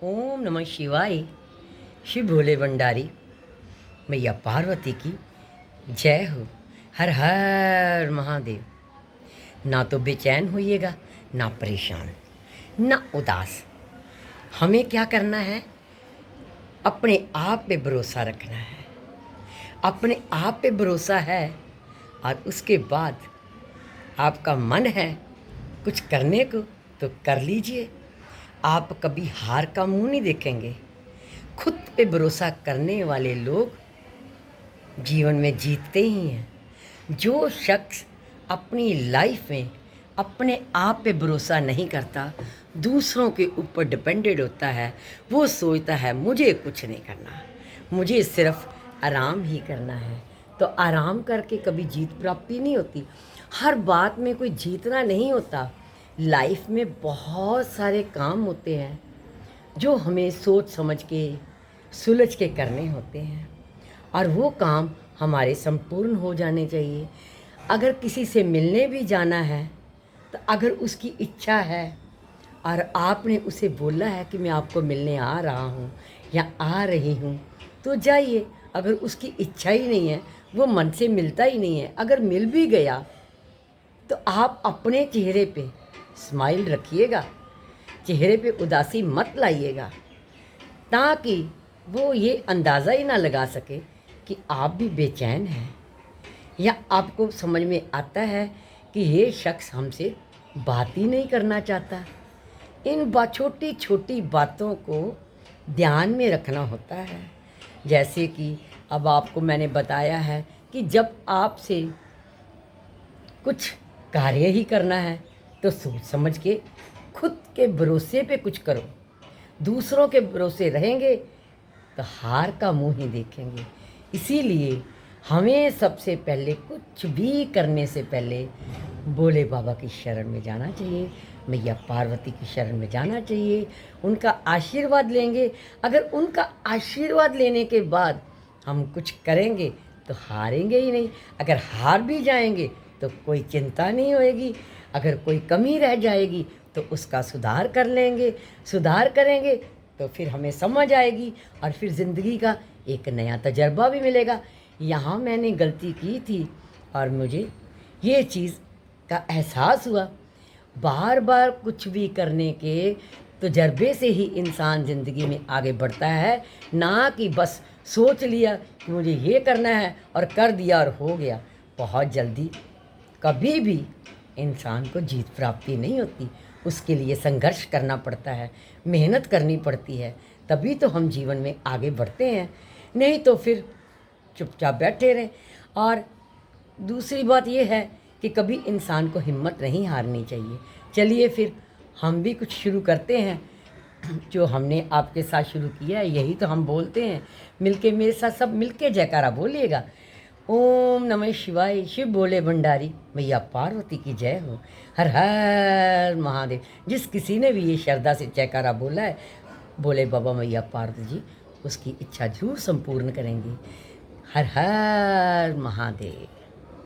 ओम नमः शिवाय। शिव भोले भंडारी मैया पार्वती की जय हो। हर हर महादेव। ना तो बेचैन होइएगा, ना परेशान, ना उदास। हमें क्या करना है? अपने आप पे भरोसा रखना है। अपने आप पे भरोसा है और उसके बाद आपका मन है कुछ करने को तो कर लीजिए। आप कभी हार का मुंह नहीं देखेंगे। खुद पे भरोसा करने वाले लोग जीवन में जीतते ही हैं। जो शख्स अपनी लाइफ में अपने आप पे भरोसा नहीं करता, दूसरों के ऊपर डिपेंडेड होता है, वो सोचता है मुझे कुछ नहीं करना, मुझे सिर्फ आराम ही करना है। तो आराम करके कभी जीत प्राप्ति नहीं होती। हर बात में कोई जीतना नहीं होता। लाइफ में बहुत सारे काम होते हैं जो हमें सोच समझ के सुलझ के करने होते हैं और वो काम हमारे संपूर्ण हो जाने चाहिए। अगर किसी से मिलने भी जाना है तो अगर उसकी इच्छा है और आपने उसे बोला है कि मैं आपको मिलने आ रहा हूँ या आ रही हूँ तो जाइए। अगर उसकी इच्छा ही नहीं है, वो मन से मिलता ही नहीं है, अगर मिल भी गया तो आप अपने चेहरे पे स्माइल रखिएगा, चेहरे पे उदासी मत लाइएगा, ताकि वो ये अंदाज़ा ही ना लगा सके कि आप भी बेचैन हैं या आपको समझ में आता है कि ये शख्स हमसे बात ही नहीं करना चाहता। इन छोटी छोटी बातों को ध्यान में रखना होता है। जैसे कि अब आपको मैंने बताया है कि जब आपसे कुछ कार्य ही करना है तो सोच समझ के खुद के भरोसे पे कुछ करो। दूसरों के भरोसे रहेंगे तो हार का मुंह ही देखेंगे। इसीलिए हमें सबसे पहले कुछ भी करने से पहले भोले बाबा की शरण में जाना चाहिए, मैया पार्वती की शरण में जाना चाहिए, उनका आशीर्वाद लेंगे। अगर उनका आशीर्वाद लेने के बाद हम कुछ करेंगे तो हारेंगे ही नहीं। अगर हार भी जाएंगे तो कोई चिंता नहीं होएगी। अगर कोई कमी रह जाएगी तो उसका सुधार कर लेंगे। सुधार करेंगे तो फिर हमें समझ आएगी और फिर ज़िंदगी का एक नया तजर्बा भी मिलेगा। यहाँ मैंने गलती की थी और मुझे ये चीज़ का एहसास हुआ। बार बार कुछ भी करने के तजर्बे से ही इंसान ज़िंदगी में आगे बढ़ता है, ना कि बस सोच लिया कि मुझे ये करना है और कर दिया और हो गया। बहुत जल्दी कभी भी इंसान को जीत प्राप्ति नहीं होती। उसके लिए संघर्ष करना पड़ता है, मेहनत करनी पड़ती है, तभी तो हम जीवन में आगे बढ़ते हैं। नहीं तो फिर चुपचाप बैठे रहें। और दूसरी बात यह है कि कभी इंसान को हिम्मत नहीं हारनी चाहिए। चलिए फिर हम भी कुछ शुरू करते हैं। जो हमने आपके साथ शुरू किया है यही तो हम बोलते हैं। मिलके मेरे साथ सब मिलके जयकारा बोलिएगा। ओम नमः शिवाय। शिव भोले भंडारी मैया पार्वती की जय हो। हर हर महादेव। जिस किसी ने भी ये श्रद्धा से जयकारा बोला है, भोले बाबा मैया पार्वती जी उसकी इच्छा जरूर संपूर्ण करेंगे। हर हर महादेव।